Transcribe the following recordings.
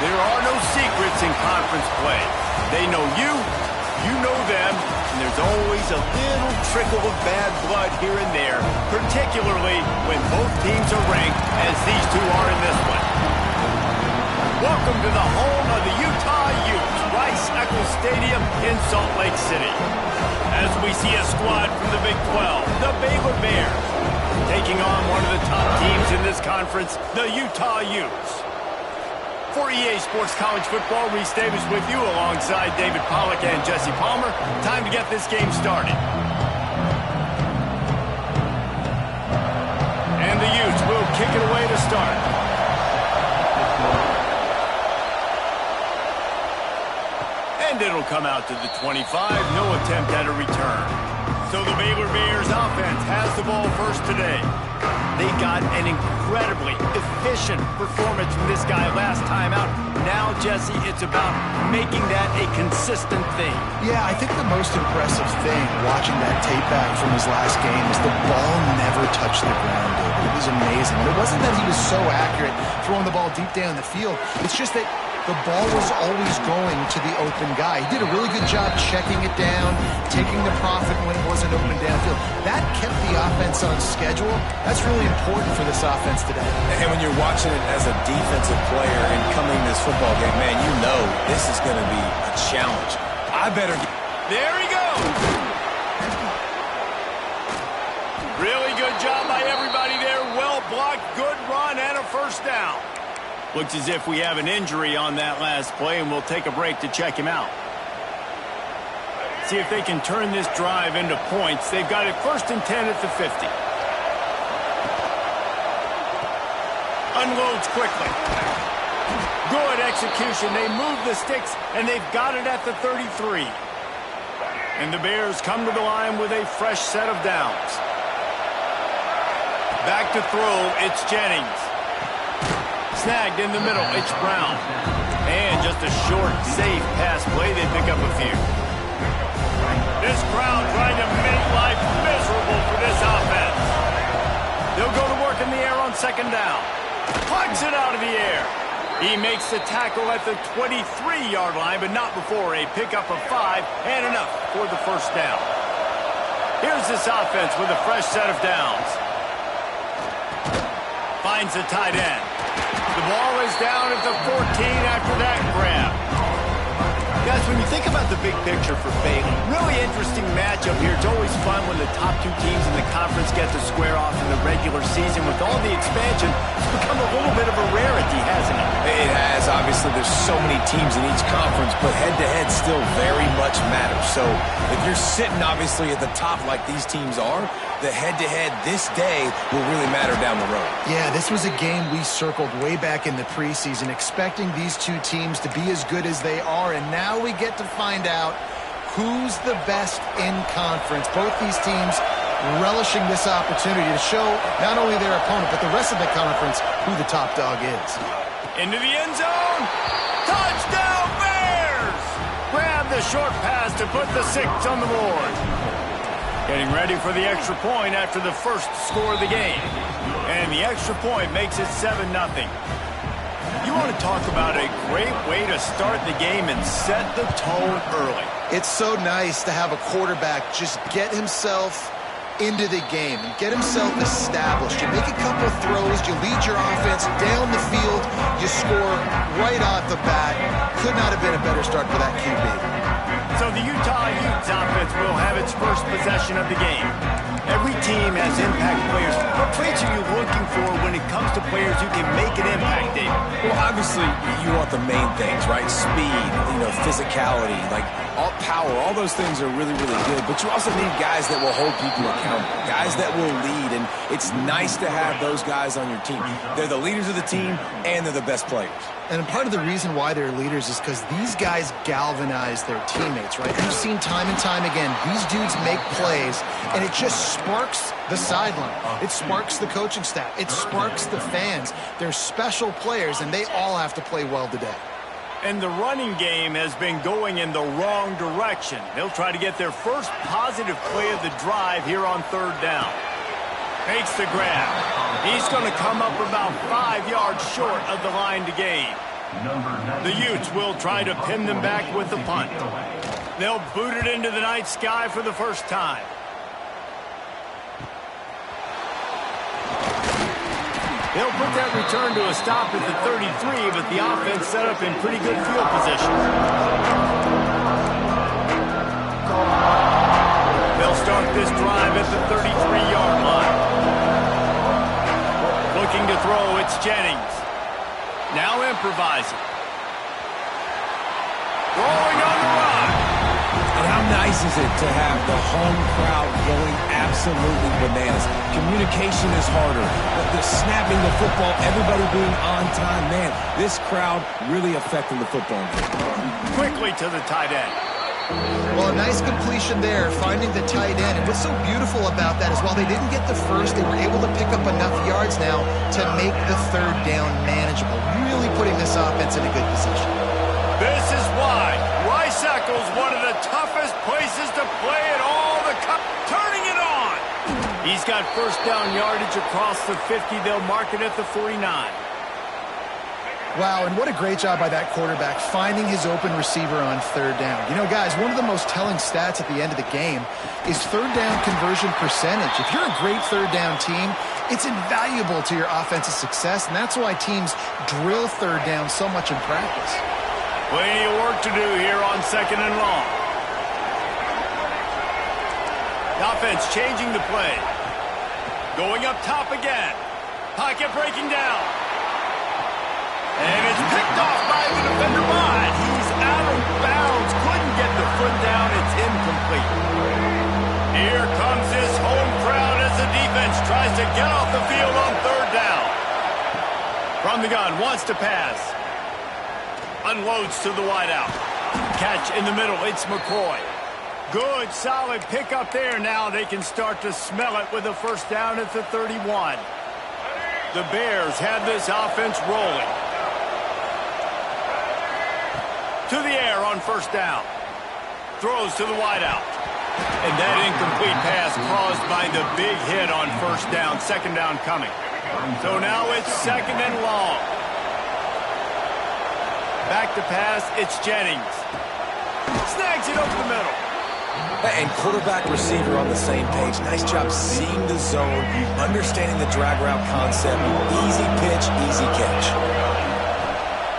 There are no secrets in conference play. They know you, you know them, and there's always a little trickle of bad blood here and there, particularly when both teams are ranked as these two are in this one. Welcome to the home of the Utah Utes, Rice-Eccles Stadium in Salt Lake City. As we see a squad from the Big 12, the Baylor Bears, taking on one of the top teams in this conference, the Utah Utes. For EA Sports College Football, Reese Davis with you alongside David Pollack and Jesse Palmer. Time to get this game started. And the Utes will kick it away to start. And it'll come out to the 25. No attempt at a return. So the Baylor Bears offense has the ball first today. They got an incredibly efficient performance from this guy last time out. Now, Jesse, it's about making that a consistent thing. Yeah, I think the most impressive thing watching that tape back from his last game is the ball never touched the ground, David. It was amazing. And it wasn't that he was so accurate throwing the ball deep down the field. It's just that the ball was always going to the open guy. He did a really good job checking it down, taking the profit when it wasn't open downfield. That kept the offense on schedule. That's really important for this offense today. And when you're watching it as a defensive player and coming to this football game, man, you know this is going to be a challenge. I better get... There he goes! Really good job by everybody there. Well blocked, good run, and a first down. Looks as if we have an injury on that last play, and we'll take a break to check him out. See if they can turn this drive into points. They've got it 1st and 10 at the 50. Unloads quickly. Good execution. They move the sticks, and they've got it at the 33. And the Bears come to the line with a fresh set of downs. Back to throw, it's Jennings. Snagged in the middle, it's Brown. And just a short, safe pass play, they pick up a few. This crowd trying to make life miserable for this offense. They'll go to work in the air on 2nd down. Plugs it out of the air. He makes the tackle at the 23-yard line, but not before a pickup of 5 and enough for the 1st down. Here's this offense with a fresh set of downs. Finds the tight end. The ball is down at the 14 after that grab. Guys, when you think about the big picture for Baylor, really interesting matchup here. It's always fun when the top two teams in the conference get to square off in the regular season. With all the expansion, it's become a little bit of a rarity, hasn't it? It has. Obviously, there's so many teams in each conference, but head-to-head still very much matters. So if you're sitting, obviously, at the top like these teams are, the head-to-head this day will really matter down the road. Yeah, this was a game we circled way back in the preseason, expecting these two teams to be as good as they are, and now we get to find out who's the best in conference. Both these teams relishing this opportunity to show not only their opponent, but the rest of the conference who the top dog is. Into the end zone. Touchdown, Bears! Grab the short pass to put the 6 on the board. Getting ready for the extra point after the first score of the game. And the extra point makes it 7-0. You want to talk about a great way to start the game and set the tone early. It's so nice to have a quarterback just get himself into the game and get himself established. You make a couple of throws, you lead your offense down the field, you score right off the bat. Could not have been a better start for that QB. So the Utah Utes offense will have its first possession of the game. Every team has impact players. What traits are you looking for when it comes to players who can make an impact, David? Well, obviously, you want the main things, right? Speed, physicality, like all power. All those things are really, really good. But you also need guys that will hold people accountable, guys that will lead. And it's nice to have those guys on your team. They're the leaders of the team, and they're the best players. And part of the reason why they're leaders is because these guys galvanize their teammates, right? We've seen time and time again, these dudes make plays, and it just sparks the sideline. It sparks the coaching staff. It sparks the fans. They're special players, and they all have to play well today. And the running game has been going in the wrong direction. They'll try to get their first positive play of the drive here on 3rd down. Makes the grab. He's going to come up about 5 yards short of the line to gain. The Utes will try to pin them back with the punt. They'll boot it into the night sky for the first time. They'll put that return to a stop at the 33, but the offense set up in pretty good field position. They'll start this drive at the 33-yard line. Looking to throw, it's Jennings. Now improvising. Throwing on the run. And how nice is it to have the home crowd going absolutely bananas? Communication is harder. The snapping the football, everybody being on time. Man, this crowd really affecting the football game. Quickly to the tight end. Well, a nice completion there, finding the tight end. And what's so beautiful about that is while they didn't get the first, they were able to pick up enough yards now to make the third down manageable. Really putting this offense in a good position. This is why Rice-Eccles, one of the toughest places to play at all the cup, turning it on. He's got first down yardage across the 50. They'll mark it at the 49. Wow, and what a great job by that quarterback finding his open receiver on third down. You know, guys, one of the most telling stats at the end of the game is third down conversion percentage. If you're a great third down team, it's invaluable to your offensive success, and that's why teams drill third down so much in practice. Plenty of work to do here on second and long. The offense changing the play. Going up top again. Pocket breaking down. And it's picked off by the defender. But he's out of bounds. Couldn't get the foot down. It's incomplete. Here comes this home crowd as the defense tries to get off the field on third down. From the gun, wants to pass. Unloads to the wideout. Catch in the middle. It's McCoy. Good, solid pickup there. Now they can start to smell it with a first down at the 31. The Bears have this offense rolling. To the air on first down. Throws to the wideout. And that incomplete pass caused by the big hit on first down. Second down coming. So now it's second and long. Back to pass, it's Jennings. Snags it over the middle. And quarterback receiver on the same page. Nice job seeing the zone, understanding the drag route concept. Easy pitch, easy catch.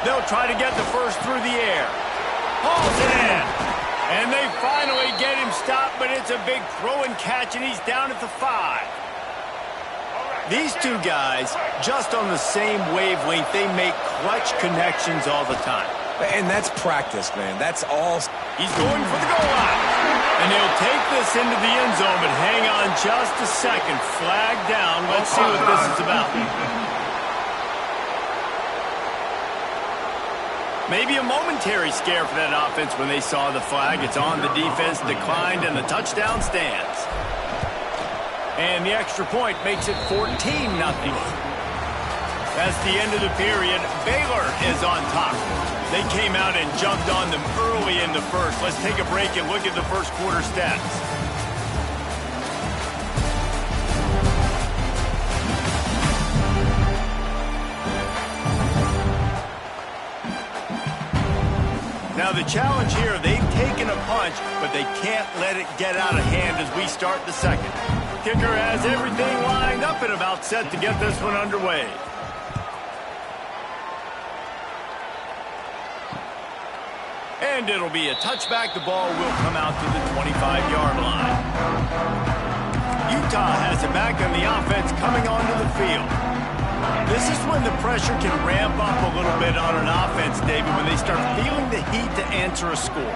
They'll try to get the first through the air. Hauls it in. And they finally get him stopped, but it's a big throw and catch, and he's down at the 5. These two guys, just on the same wavelength, they make clutch connections all the time. And that's practice, man. That's all. He's going for the goal line. And he'll take this into the end zone, but hang on just a second. Flag down. Let's see what this is about. Maybe a momentary scare for that offense when they saw the flag. It's on, the defense declined, and the touchdown stands. And the extra point makes it 14-0. That's the end of the period. Baylor is on top. They came out and jumped on them early in the first. Let's take a break and look at the first quarter stats. Now the challenge here, they've taken a punch, but they can't let it get out of hand as we start the second. Kicker has everything lined up and about set to get this one underway. And it'll be a touchback. The ball will come out to the 25-yard line. Utah has it back on the offense coming onto the field. This is when the pressure can ramp up a little bit on an offense, David, when they start feeling the heat to answer a score.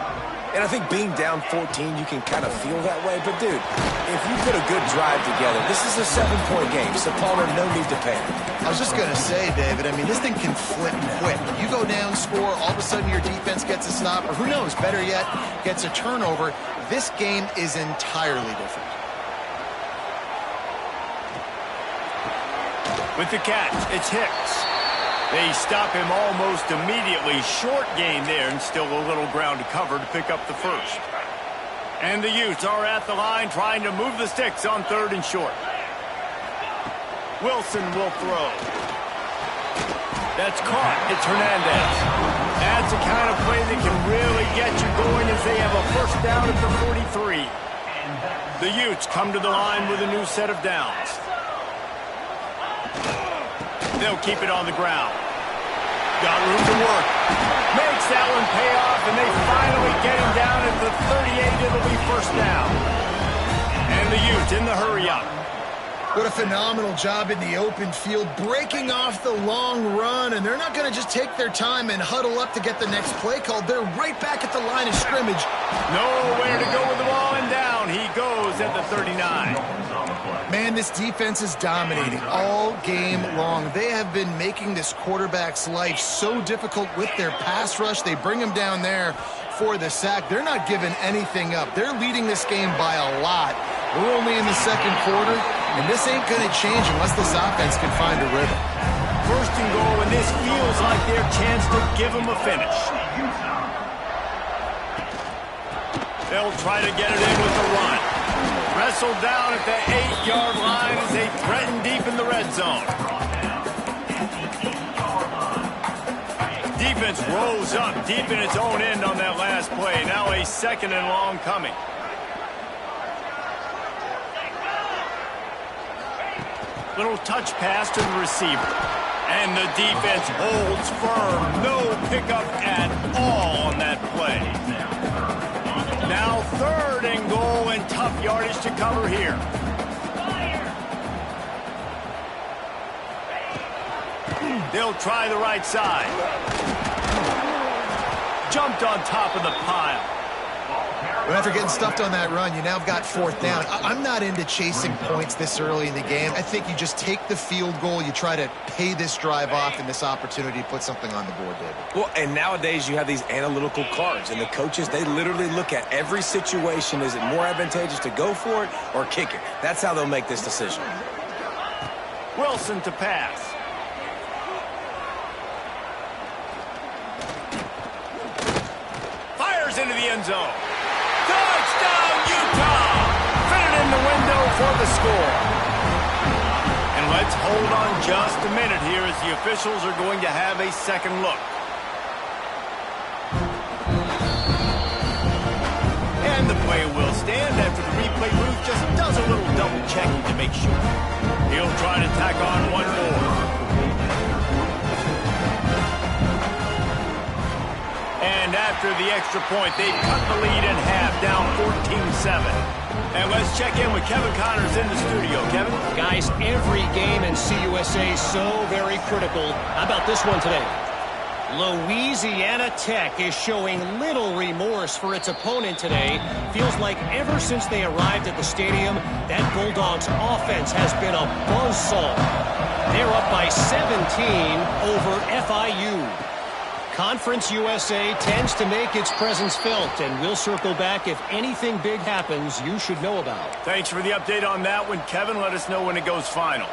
And I think being down 14, you can kind of feel that way. But, dude, if you put a good drive together, this is a 7-point game. So, Palmer, no need to panic. I was just going to say, David, I mean, this thing can flip quick. You go down, score, all of a sudden your defense gets a stop, or who knows, better yet, gets a turnover. This game is entirely different. With the catch, it's Hicks. They stop him almost immediately. Short gain there, and still a little ground to cover to pick up the first. And the Utes are at the line trying to move the sticks on third and short. Wilson will throw. That's caught. It's Hernandez. That's the kind of play that can really get you going as they have a first down at the 43. The Utes come to the line with a new set of downs. They'll keep it on the ground. Got room to work. Makes that one pay off, and they finally get him down at the 38. It'll be first down. And the Utes in the hurry-up. What a phenomenal job in the open field, breaking off the long run, and they're not going to just take their time and huddle up to get the next play called. They're right back at the line of scrimmage. Nowhere to go with the ball, and down he goes at the 39. Man, this defense is dominating all game long. They have been making this quarterback's life so difficult with their pass rush. They bring him down there for the sack. They're not giving anything up. They're leading this game by a lot. We're only in the second quarter, and this ain't going to change unless this offense can find a rhythm. First and goal, and this feels like their chance to give them a finish. They'll try to get it in with the run. Wrestled down at the 8-yard line as they threaten deep in the red zone. Defense rolls up deep in its own end on that last play. Now a second and long coming. Little touch pass to the receiver. And the defense holds firm. No pickup at all on that play. Now third and goal and tough yardage to cover here. They'll try the right side. Jumped on top of the pile. But after getting stuffed on that run, you now have got fourth down. I'm not into chasing points this early in the game. I think you just take the field goal. You try to pay this drive off and this opportunity to put something on the board, David. Well, and nowadays you have these analytical cards, and the coaches, they literally look at every situation. Is it more advantageous to go for it or kick it? That's how they'll make this decision. Wilson to pass. Fires into the end zone. Touchdown, Utah! Fit it in the window for the score. And let's hold on just a minute here as the officials are going to have a second look. And the play will stand after the replay booth just does a little double checking to make sure. He'll try to tack on one more. And after the extra point, they've cut the lead in half, down 14-7. And let's check in with Kevin Connors in the studio. Kevin? Guys, every game in CUSA is so very critical. How about this one today? Louisiana Tech is showing little remorse for its opponent today. Feels like ever since they arrived at the stadium, that Bulldogs offense has been a buzzsaw. They're up by 17 over FIU. Conference USA tends to make its presence felt, and we'll circle back if anything big happens you should know about. Thanks for the update on that one, Kevin. Let us know when it goes final.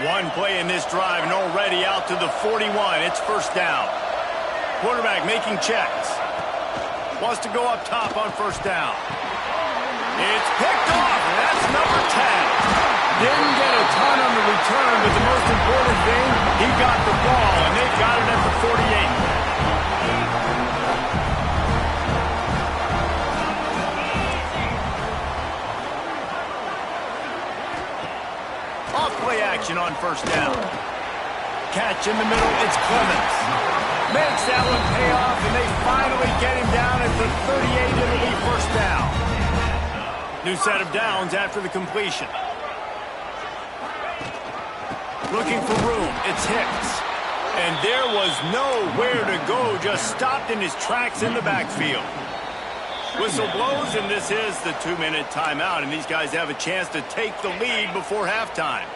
One play in this drive, and already out to the 41. It's first down. Quarterback making checks. Wants to go up top on first down. It's picked off, and that's number 10. Didn't get a ton on the return, but the most important thing, he got the ball, and they've got it at the 48. Off-play action on first down. Catch in the middle, it's Clemens. Makes that one pay off, and they finally get him down at the 38. It'll be first down. New set of downs after the completion. Looking for room, it's Hicks. And there was nowhere to go, just stopped in his tracks in the backfield. Whistle blows, and this is the 2-minute timeout, and these guys have a chance to take the lead before halftime.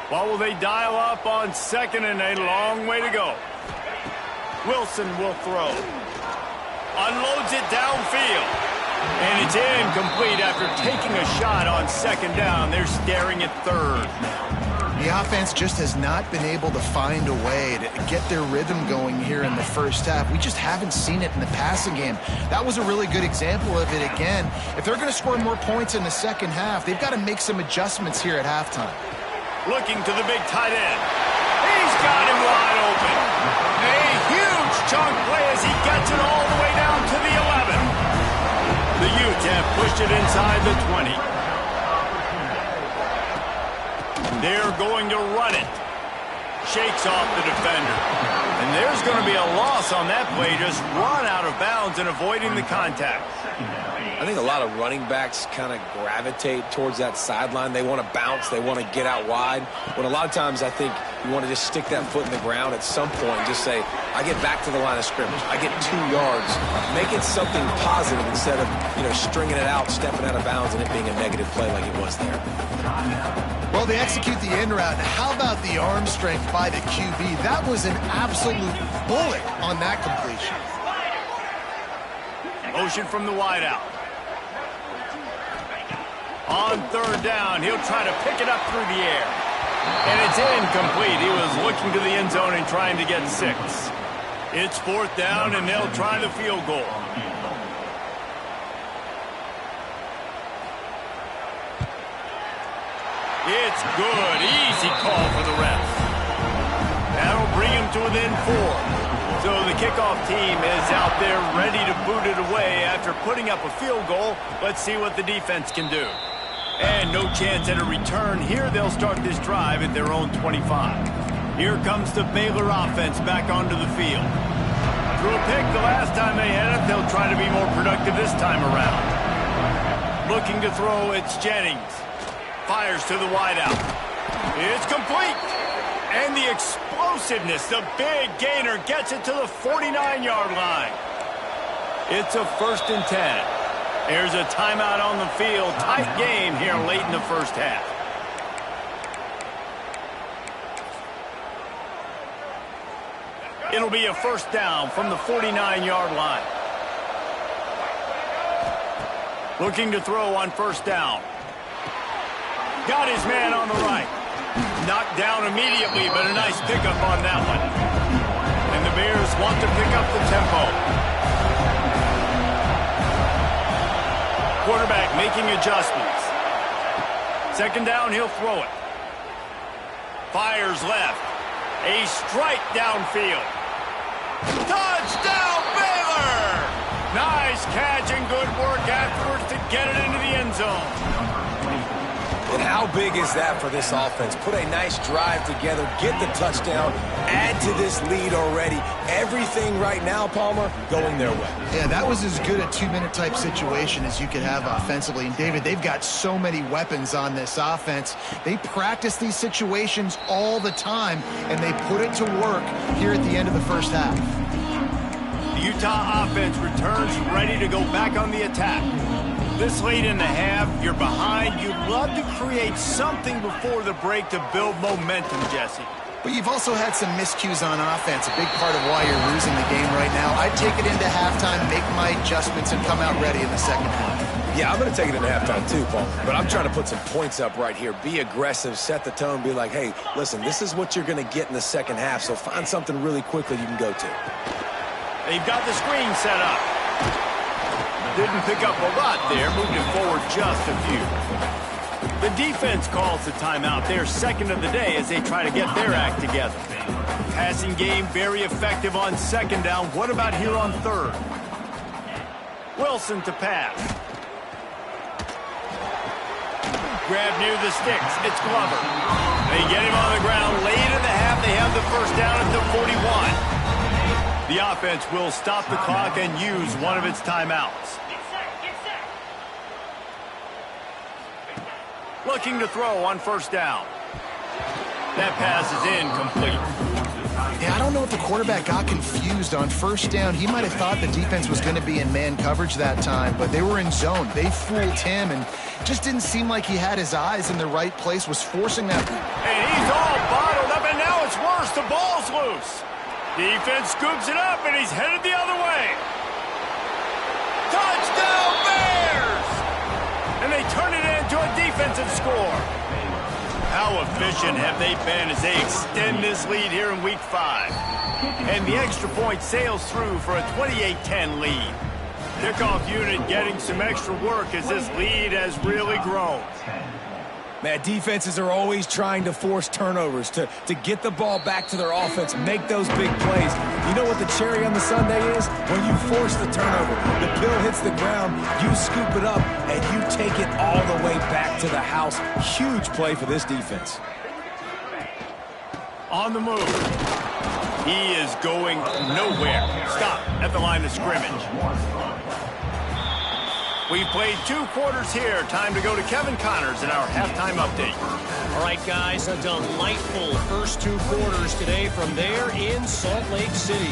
What will they dial up on second, and a long way to go? Wilson will throw. Unloads it downfield. And it's incomplete after taking a shot on second down. They're staring at third. The offense just has not been able to find a way to get their rhythm going here in the first half. We just haven't seen it in the passing game. That was a really good example of it again. If they're going to score more points in the second half, they've got to make some adjustments here at halftime. Looking to the big tight end. He's got him wide open. A huge chunk play as he gets it all the way down to the 11. The Utes have pushed it inside the 20. They're going to run it. Shakes off the defender. And there's going to be a loss on that play, just run out of bounds and avoiding the contact. I think a lot of running backs kind of gravitate towards that sideline. They want to bounce. They want to get out wide. When a lot of times I think you want to just stick that foot in the ground at some point and just say, I get back to the line of scrimmage. I get 2 yards. Make it something positive instead of, stringing it out, stepping out of bounds, and it being a negative play like it was there. Well, they execute the end route. How about the arm strength by the QB? That was an absolute bullet on that completion. Motion from the wideout. On third down, he'll try to pick it up through the air. And it's incomplete. He was looking to the end zone and trying to get 6. It's 4th down, and they'll try the field goal. It's good. Easy call for the ref. That'll bring him to within 4. So the kickoff team is out there ready to boot it away after putting up a field goal. Let's see what the defense can do. And no chance at a return. Here they'll start this drive at their own 25. Here comes the Baylor offense back onto the field. Threw a pick the last time they had it. They'll try to be more productive this time around. Looking to throw, it's Jennings. Fires to the wideout. It's complete. And the explosiveness, the big gainer gets it to the 49-yard line. It's a 1st and 10. There's a timeout on the field. Tight game here late in the first half. It'll be a 1st down from the 49-yard line. Looking to throw on 1st down. Got his man on the right. Knocked down immediately, but a nice pickup on that one. And the Bears want to pick up the tempo. Quarterback making adjustments. 2nd down, he'll throw it. Fires left. A strike downfield. Touchdown, Baylor! Nice catch and good work afterwards to get it into the end zone. And how big is that for this offense? Put a nice drive together, get the touchdown, add to this lead already. Everything right now, Palmer, going their way. Yeah, that was as good a 2-minute type situation as you could have offensively. And, David, they've got so many weapons on this offense. They practice these situations all the time, and they put it to work here at the end of the first half. The Utah offense returns ready to go back on the attack. This late in the half, you're behind. You'd love to create something before the break to build momentum, Jesse. But you've also had some miscues on offense, a big part of why you're losing the game right now. I'd take it into halftime, make my adjustments, and come out ready in the second half. Yeah, I'm going to take it into halftime too, Paul. But I'm trying to put some points up right here. Be aggressive, set the tone, be like, hey, listen, this is what you're going to get in the second half, so find something really quickly you can go to. They've got the screen set up. Didn't pick up a lot there, moved it forward just a few. The defense calls the timeout, their 2nd of the day as they try to get their act together. Passing game very effective on 2nd down. What about here on 3rd? Wilson to pass. Grab near the sticks. It's Glover. They get him on the ground late in the half. They have the 1st down at the 41. The offense will stop the clock and use one of its timeouts. Looking to throw on 1st down. That pass is incomplete. Yeah, I don't know if the quarterback got confused on 1st down. He might have thought the defense was going to be in man coverage that time, but they were in zone. They fooled him and just didn't seem like he had his eyes in the right place, was forcing that. And he's all bottled up, and now it's worse. The ball's loose. Defense scoops it up, and he's headed the other way. Touchdown, Bears! And they turn it into a defensive score. How efficient have they been as they extend this lead here in Week 5? And the extra point sails through for a 28-10 lead. Kickoff unit getting some extra work as this lead has really grown. Man, defenses are always trying to force turnovers, to get the ball back to their offense, make those big plays. You know what the cherry on the sundae is? When you force the turnover, the pill hits the ground, you scoop it up, and you take it all the way back to the house. Huge play for this defense. On the move. He is going nowhere. Stop at the line of scrimmage. We've played 2 quarters here. Time to go to Kevin Connors in our halftime update. All right, guys, a delightful first 2 quarters today from there in Salt Lake City.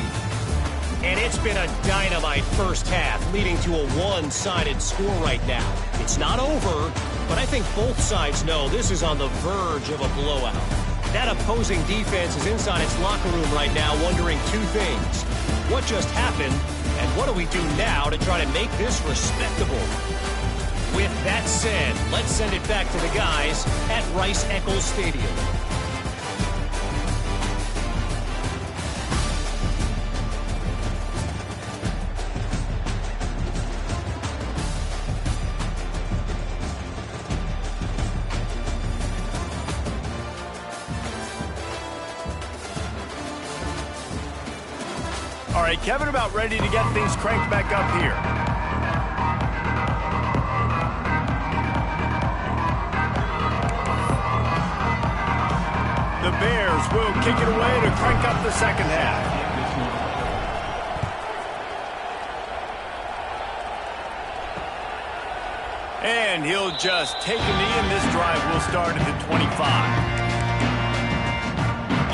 And it's been a dynamite first half, leading to a one-sided score right now. It's not over, but I think both sides know this is on the verge of a blowout. That opposing defense is inside its locker room right now wondering 2 things. What just happened? And what do we do now to try to make this respectable? With that said, let's send it back to the guys at Rice-Eccles Stadium. All right, Kevin, about ready to get things cranked back up here. The Bears will kick it away to crank up the second half. And he'll just take a knee, and this drive will start at the 25.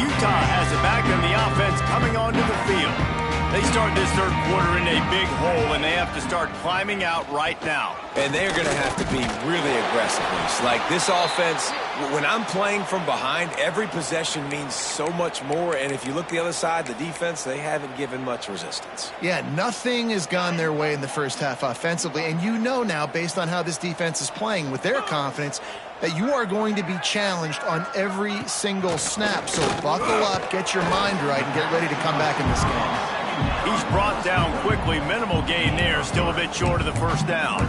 Utah has it back, and the offense coming onto the field. They start this third quarter in a big hole, and they have to start climbing out right now. And they're going to have to be really aggressive. Like this offense, when I'm playing from behind, every possession means so much more. And if you look the other side, the defense, they haven't given much resistance. Yeah, nothing has gone their way in the first half offensively. And you know now, based on how this defense is playing with their confidence, that you are going to be challenged on every single snap. So buckle up, get your mind right, and get ready to come back in this game. He's brought down quickly. Minimal gain there. Still a bit short of the first down.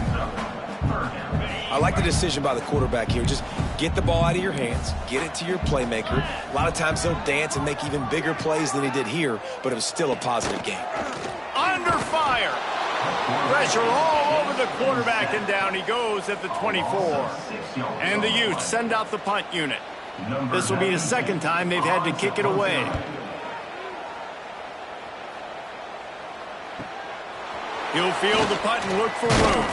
I like the decision by the quarterback here. Just get the ball out of your hands. Get it to your playmaker. A lot of times he'll dance and make even bigger plays than he did here, but it was still a positive game. Under fire. Pressure all over the quarterback, and down he goes at the 24. And the Utes send out the punt unit. This will be the second time they've had to kick it away. He'll field the punt and look for room.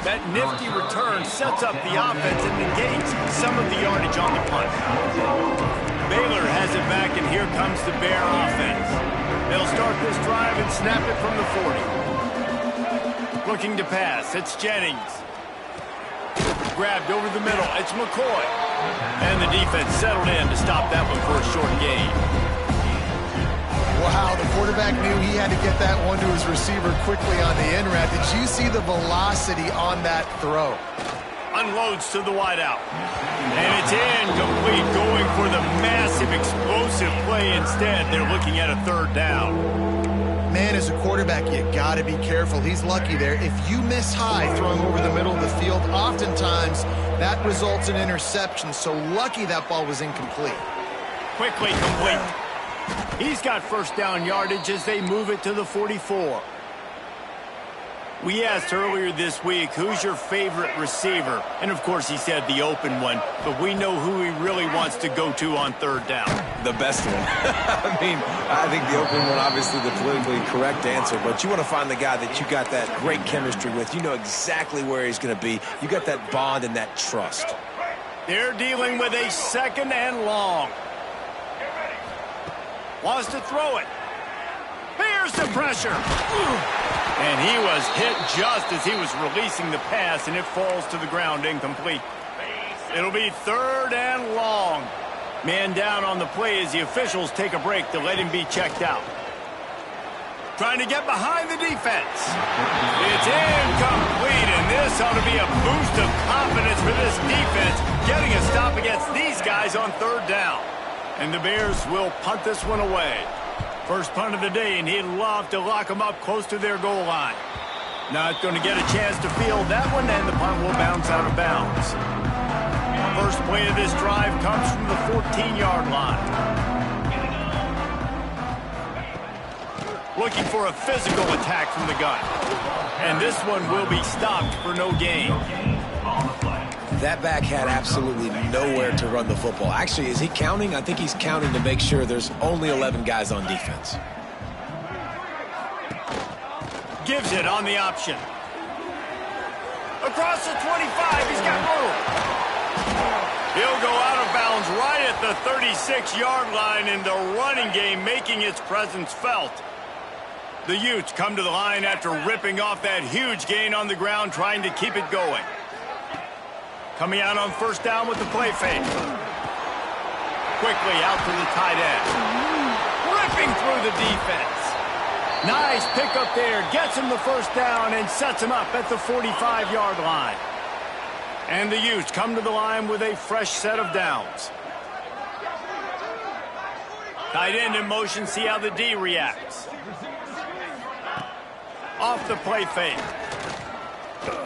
That nifty return sets up the offense and negates some of the yardage on the punt. Baylor has it back, and here comes the Bear offense. They'll start this drive and snap it from the 40. Looking to pass, it's Jennings. Grabbed over the middle, it's McCoy. And the defense settled in to stop that one for a short gain. Wow, the quarterback knew he had to get that one to his receiver quickly on the in route. Did you see the velocity on that throw? Unloads to the wideout. And it's incomplete, going for the massive explosive play instead. They're looking at a third down. Man, as a quarterback, you got to be careful. He's lucky there. If you miss high throwing over the middle of the field, oftentimes that results in interception. So lucky that ball was incomplete. Quickly complete. He's got first down yardage as they move it to the 44. We asked earlier this week, who's your favorite receiver? And, of course, he said the open one, but we know who he really wants to go to on third down. The best one. I mean, I think the open one, obviously the politically correct answer, but you want to find the guy that you got that great chemistry with. You know exactly where he's going to be. You got that bond and that trust. They're dealing with a second and long. Wants to throw it. Here's the pressure. And he was hit just as he was releasing the pass, and it falls to the ground incomplete. It'll be third and long. Man down on the play as the officials take a break to let him be checked out. Trying to get behind the defense. It's incomplete, and this ought to be a boost of confidence for this defense, getting a stop against these guys on third down. And the Bears will punt this one away. First punt of the day, and he'd love to lock them up close to their goal line. Not going to get a chance to field that one, and the punt will bounce out of bounds. First play of this drive comes from the 14-yard line. Looking for a physical attack from the gun. And this one will be stopped for no gain. That back had absolutely nowhere to run the football. Actually, is he counting? I think he's counting to make sure there's only 11 guys on defense. Gives it on the option. Across the 25, he's got room. He'll go out of bounds right at the 36-yard line in the running game, making its presence felt. The Utes come to the line after ripping off that huge gain on the ground, trying to keep it going. Coming out on first down with the play fake. Quickly out to the tight end. Ripping through the defense. Nice pickup there. Gets him the first down and sets him up at the 45-yard line. And the Utes come to the line with a fresh set of downs. Tight end in motion. See how the D reacts. Off the play fake.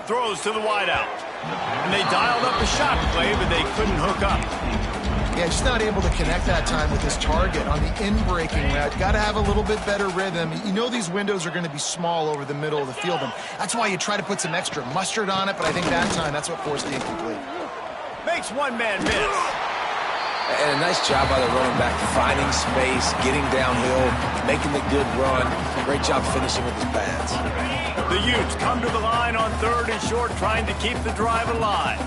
Throws to the wideout. And they dialed up a shot play, but they couldn't hook up. Yeah, just not able to connect that time with his target on the in-breaking route. Got to have a little bit better rhythm. You know these windows are going to be small over the middle of the field, and that's why you try to put some extra mustard on it, but I think that time that's what forced the incomplete. Makes one man miss. And a nice job by the running back, finding space, getting downhill, making the good run. Great job finishing with his pads. The Utes come to the line on third and short, trying to keep the drive alive.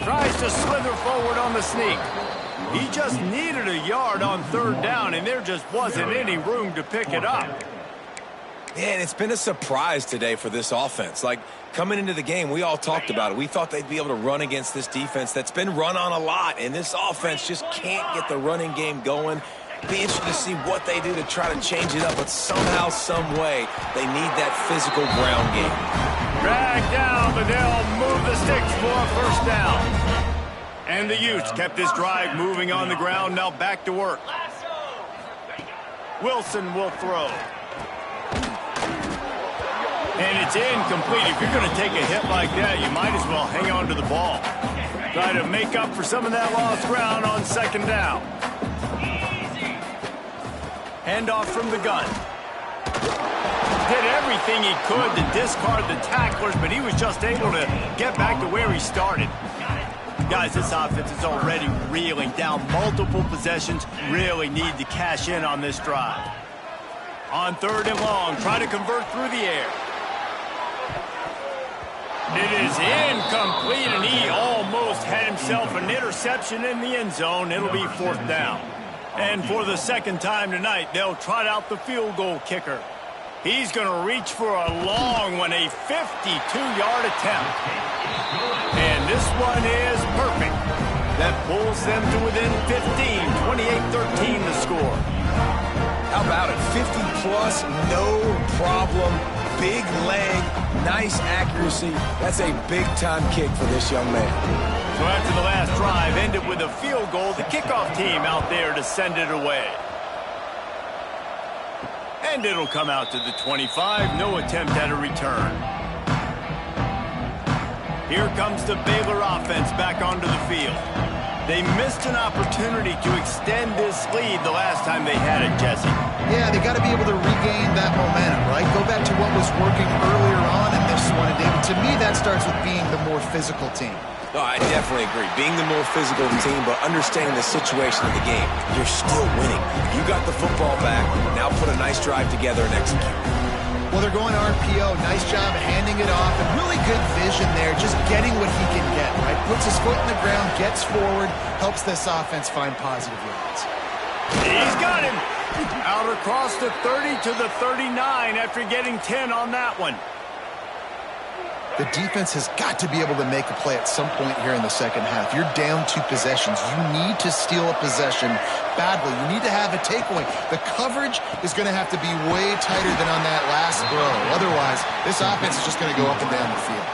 Tries to slither forward on the sneak. He just needed a yard on third down, and there just wasn't any room to pick it up. Man, it's been a surprise today for this offense. Like, coming into the game, we all talked about it. We thought they'd be able to run against this defense that's been run on a lot, and this offense just can't get the running game going. Be interested to see what they do to try to change it up, but somehow, some way, they need that physical ground game. Dragged down, but they'll move the sticks for a first down. And the Utes kept this drive moving on the ground, now back to work. Wilson will throw. And it's incomplete. If you're going to take a hit like that, you might as well hang on to the ball. Try to make up for some of that lost ground on second down. Handoff from the gun. Did everything he could to discard the tacklers, but he was just able to get back to where he started. Guys, this offense is already reeling down multiple possessions. Really need to cash in on this drive. On third and long, try to convert through the air. It is incomplete, and he almost had himself an interception in the end zone. It'll be fourth down. And for the second time tonight, they'll trot out the field goal kicker. He's going to reach for a long one, a 52-yard attempt. And this one is perfect. That pulls them to within 15, 28-13 the score. How about it? 50-plus, no problem. Big leg, nice accuracy. That's a big-time kick for this young man. So after the last drive ended with a field goal, the kickoff team out there to send it away. And it'll come out to the 25. No attempt at a return. Here comes the Baylor offense back onto the field. They missed an opportunity to extend this lead the last time they had it, Jesse. Yeah, they got to be able to regain that momentum, right? Go back to what was working earlier on in this one. And David, to me, that starts with being the more physical team. No, I definitely agree. Being the more physical team, but understanding the situation of the game. You're still winning. You got the football back. Now put a nice drive together and execute. Well, they're going RPO. Nice job handing it off. And really good vision there, just getting what he can get, right? Puts his foot in the ground, gets forward, helps this offense find positive yards. He's got him. Out across the 30 to the 39 after getting 10 on that one. The defense has got to be able to make a play at some point here in the second half. You're down 2 possessions. You need to steal a possession badly. You need to have a takeaway. The coverage is going to have to be way tighter than on that last throw. Otherwise, this offense is just going to go up and down the field.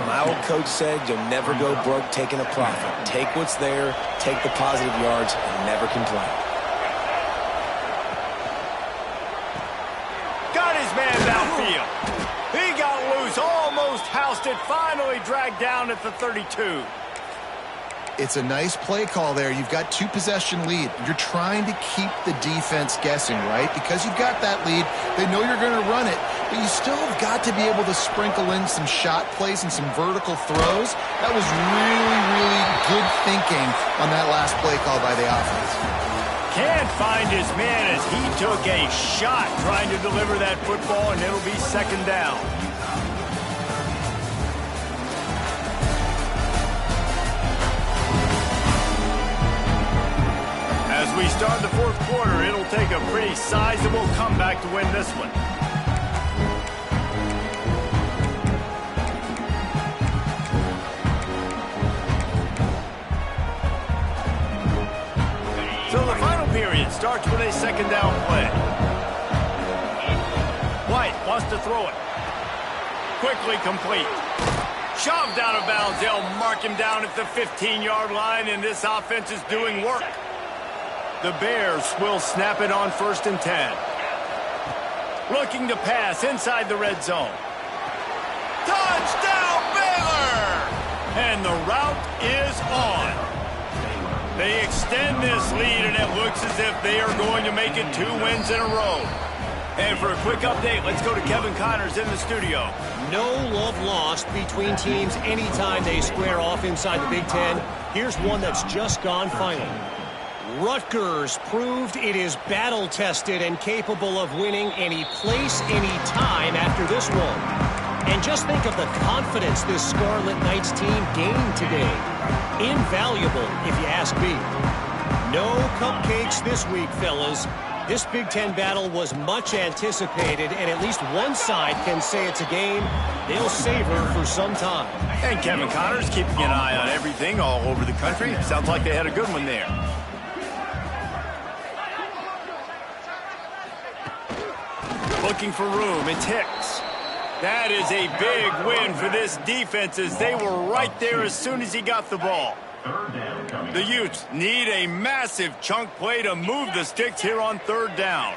My old coach said you'll never go broke taking a profit. Take what's there, take the positive yards, and never complain. Got his man downfield. He got loose, almost housed it, finally dragged down at the 32. It's a nice play call there. You've got 2-possession lead. You're trying to keep the defense guessing, right? Because you've got that lead, they know you're going to run it, but you still have got to be able to sprinkle in some shot plays and some vertical throws. That was really, really good thinking on that last play call by the offense. Can't find his man as he took a shot trying to deliver that football, and it'll be second down. As we start the fourth quarter, it'll take a pretty sizable comeback to win this one. So the final period starts with a second down play. White wants to throw it. Quickly complete. Shoved out of bounds. They'll mark him down at the 15-yard line, and this offense is doing work. The Bears will snap it on 1st and 10. Looking to pass inside the red zone. Touchdown, Baylor! And the route is on. They extend this lead, and it looks as if they are going to make it 2 wins in a row. And for a quick update, let's go to Kevin Connors in the studio. No love lost between teams anytime they square off inside the Big Ten. Here's one that's just gone final. Rutgers proved it is battle-tested and capable of winning any place, any time after this one. And just think of the confidence this Scarlet Knights team gained today. Invaluable, if you ask me. No cupcakes this week, fellas. This Big Ten battle was much anticipated, and at least one side can say it's a game they'll savor for some time. And Kevin Connors keeping an eye on everything all over the country. Sounds like they had a good one there. Looking for room, it's Hicks. That is a big win for this defense as they were right there as soon as he got the ball. The Utes need a massive chunk play to move the sticks here on 3rd down.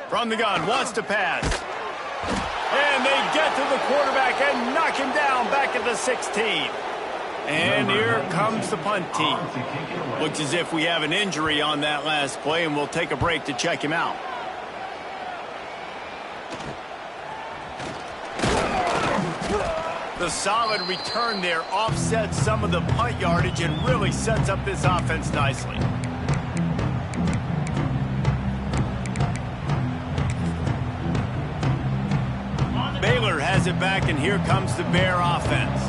From the gun, wants to pass. And they get to the quarterback and knock him down back at the 16. And here comes the punt team. Looks as if we have an injury on that last play, and we'll take a break to check him out. The solid return there offsets some of the punt yardage and really sets up this offense nicely. Baylor has it back, and here comes the Bear offense.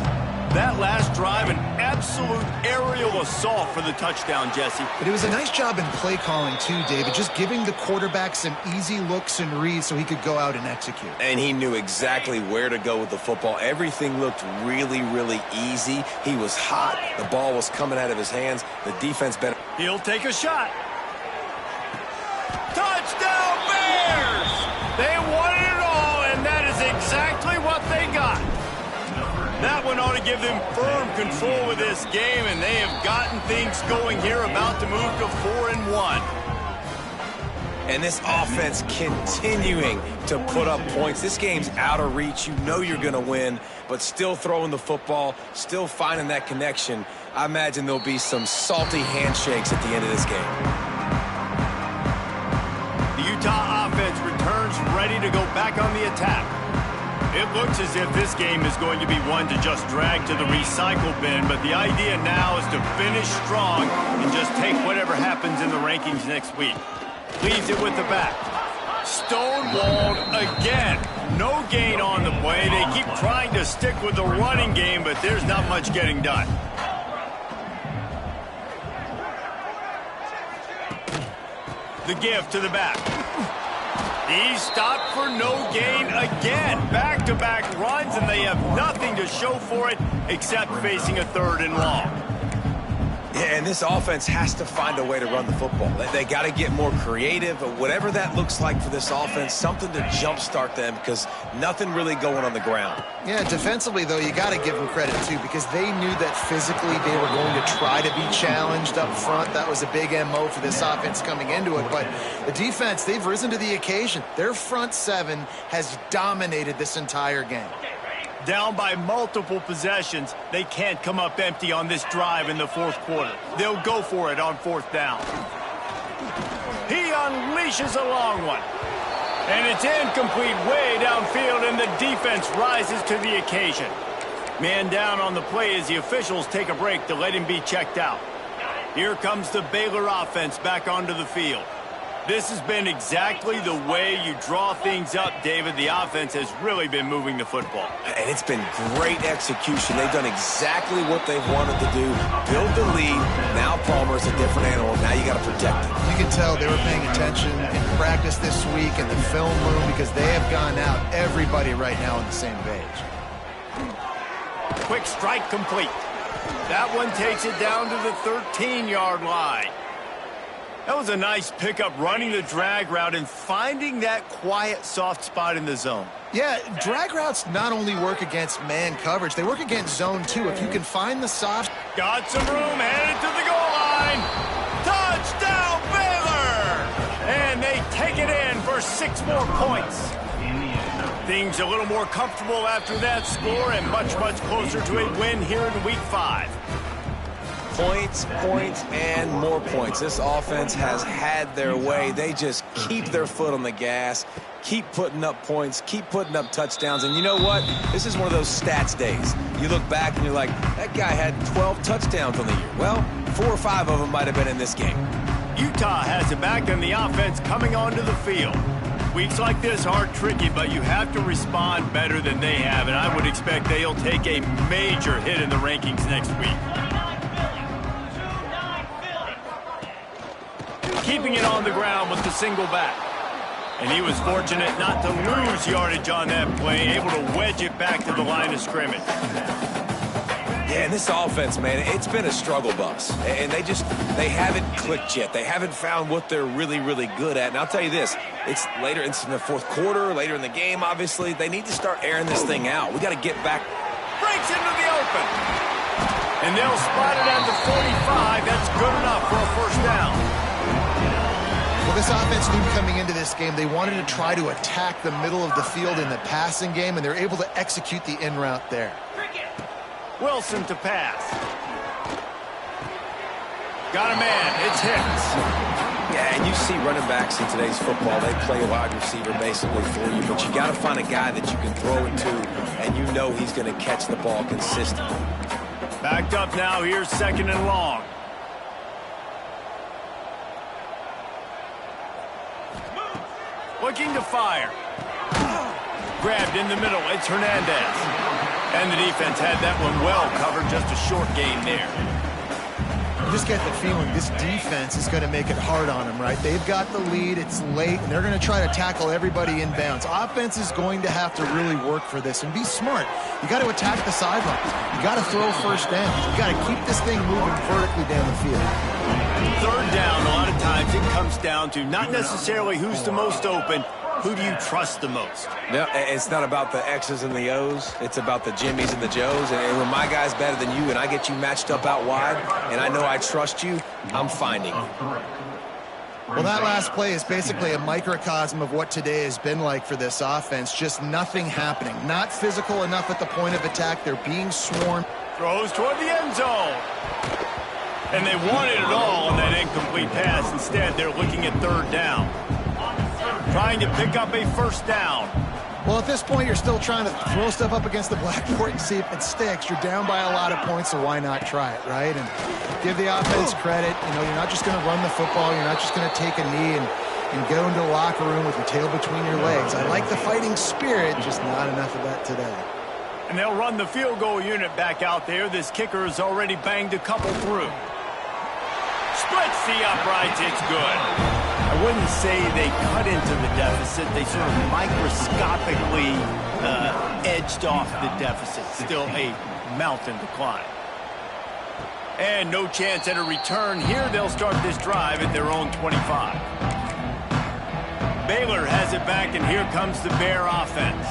That last drive, an absolute aerial assault for the touchdown, Jesse. But it was a nice job in play calling, too, David, just giving the quarterback some easy looks and reads so he could go out and execute. And he knew exactly where to go with the football. Everything looked really, really easy. He was hot. The ball was coming out of his hands. The defense better. He'll take a shot. Touchdown, Bears! They wanted it all, and that is exactly what they got. That one ought to give them firm control of this game, and they have gotten things going here, about to move to 4-1. And this offense continuing to put up points. This game's out of reach. You know you're going to win, but still throwing the football, still finding that connection. I imagine there'll be some salty handshakes at the end of this game. The Utah offense returns ready to go back on the attack. It looks as if this game is going to be one to just drag to the recycle bin, but the idea now is to finish strong and just take whatever happens in the rankings next week. Leaves it with the back. Stonewalled again. No gain on the play. They keep trying to stick with the running game, but there's not much getting done. The give to the back. He stopped for no gain again. Back-to-back runs, and they have nothing to show for it except facing a 3rd and long. Yeah, and this offense has to find a way to run the football. They got to get more creative, but whatever that looks like for this offense, something to jumpstart them because nothing really going on the ground. Yeah, defensively, though, you got to give them credit, too, because they knew that physically they were going to try to be challenged up front. That was a big MO for this offense coming into it. But the defense, they've risen to the occasion. Their front seven has dominated this entire game. Down by multiple possessions, they can't come up empty on this drive in the fourth quarter. They'll go for it on fourth down. He unleashes a long one. And it's incomplete way downfield, and the defense rises to the occasion. Man down on the play as the officials take a break to let him be checked out. Here comes the Baylor offense back onto the field. This has been exactly the way you draw things up, David. The offense has really been moving the football. And it's been great execution. They've done exactly what they've wanted to do. Build the lead. Now Palmer's a different animal. Now you got to protect him. You can tell they were paying attention in practice this week in the film room because they have gone out, everybody right now on the same page. Quick strike complete. That one takes it down to the 13-yard line. That was a nice pickup, running the drag route and finding that quiet, soft spot in the zone. Yeah, drag routes not only work against man coverage, they work against zone too. If you can find the soft... Got some room, headed to the goal line. Touchdown, Baylor! And they take it in for 6 more points. Things a little more comfortable after that score and much, much closer to a win here in Week 5. Points, points, and more points. This offense has had their way. They just keep their foot on the gas, keep putting up points, keep putting up touchdowns. And you know what? This is one of those stats days. You look back and you're like, that guy had 12 touchdowns on the year. Well, 4 or 5 of them might have been in this game. Utah has it back and the offense coming onto the field. Weeks like this are tricky, but you have to respond better than they have, and I would expect they'll take a major hit in the rankings next week. Keeping it on the ground with the single back. And he was fortunate not to lose yardage on that play, able to wedge it back to the line of scrimmage. Yeah, and this offense, man, it's been a struggle bus. And they haven't clicked yet. They haven't found what they're really, really good at. And I'll tell you this, it's later, it's in the fourth quarter, later in the game, obviously. They need to start airing this thing out. We got to get back. Breaks into the open. And they'll spot it at the 45. That's good enough for a first down. Well, this offense knew coming into this game they wanted to try to attack the middle of the field in the passing game, and they're able to execute the in route there. Wilson to pass. Got a man. It's Hicks. Yeah, and you see running backs in today's football, they play a wide receiver basically for you, but you got to find a guy that you can throw it to, and you know he's going to catch the ball consistently. Backed up now. Here's 2nd and long. Looking to fire. Grabbed in the middle. It's Hernandez. And the defense had that one well covered. Just a short gain there. You just get the feeling this defense is going to make it hard on them, right? They've got the lead. It's late, and they're going to try to tackle everybody inbounds. Offense is going to have to really work for this and be smart. You got to attack the sidelines. You got to throw first down. You got to keep this thing moving vertically down the field. Third down, a lot of times it comes down to not necessarily who's the most open, who do you trust the most? No, it's not about the X's and the O's. It's about the Jimmys and the Joes. And when my guy's better than you and I get you matched up out wide and I know I trust you, I'm finding you. Well, that last play is basically a microcosm of what today has been like for this offense. Just nothing happening. Not physical enough at the point of attack. They're being swarmed. Throws toward the end zone. And they wanted it all on that incomplete pass. Instead, they're looking at 3rd down. Trying to pick up a first down. Well, at this point, you're still trying to throw stuff up against the blackboard and see if it sticks. You're down by a lot of points, so why not try it, right? And give the offense credit. You know, you're not just going to run the football. You're not just going to take a knee and go into the locker room with your tail between your legs. I like the fighting spirit, just not enough of that today. And they'll run the field goal unit back out there. This kicker has already banged a couple through. Splits the uprights. It's good. I wouldn't say they cut into the deficit. They sort of microscopically edged off the deficit. Still a mountain to climb. And no chance at a return here. They'll start this drive at their own 25. Baylor has it back, and here comes the Bear offense.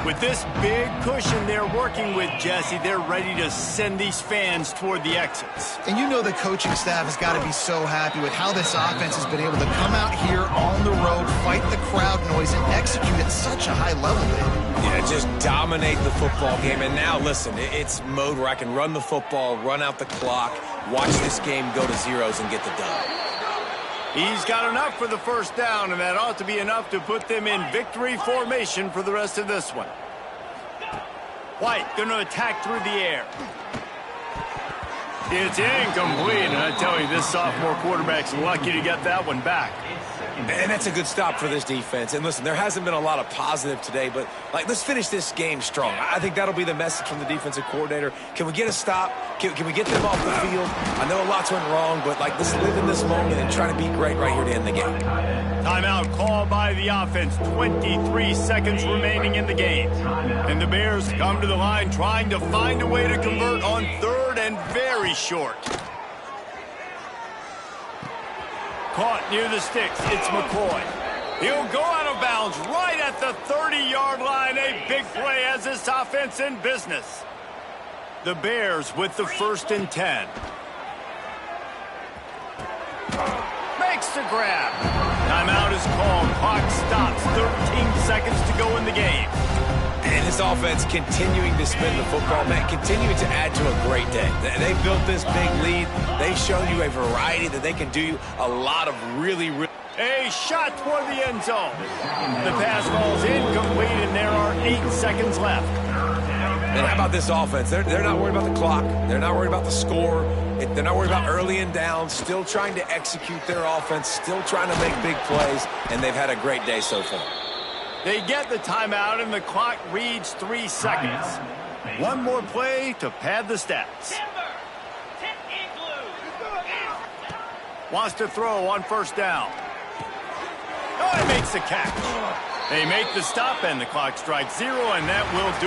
With this big cushion they're working with, Jesse, they're ready to send these fans toward the exits. And you know the coaching staff has got to be so happy with how this offense has been able to come out here on the road, fight the crowd noise, and execute at such a high level, David. Yeah, just dominate the football game. And now, listen, it's mode where I can run the football, run out the clock, watch this game go to zeros and get the dub. He's got enough for the first down, and that ought to be enough to put them in victory formation for the rest of this one. White going to attack through the air. It's incomplete, and I tell you, this sophomore quarterback's lucky to get that one back. And that's a good stop for this defense. And listen, there hasn't been a lot of positive today, but let's finish this game strong. I think that'll be the message from the defensive coordinator. Can we get a stop? Can we get them off the field? I know a lot's went wrong, but let's live in this moment and try to be great right here to end the game. Timeout called by the offense. 23 seconds remaining in the game. And the Bears come to the line trying to find a way to convert on third and very short. Caught near the sticks. It's McCoy. He'll go out of bounds right at the 30-yard line. A big play as this offense in business. The Bears with the 1st and 10. Makes the grab. Timeout is called. Clock stops. 13 seconds to go in the game. And this offense continuing to spin the football, man, continuing to add to a great day. They built this big lead. They've shown you a variety that they can do a lot of really. A shot toward the end zone. The pass falls incomplete, and there are 8 seconds left. And how about this offense? They're not worried about the clock. They're not worried about the score. They're not worried about early and down. Still trying to execute their offense. Still trying to make big plays. And they've had a great day so far. They get the timeout, and the clock reads 3 seconds. One more play to pad the stats. Wants to throw on 1st down. Oh, he makes the catch. They make the stop, and the clock strikes 0, and that will do it.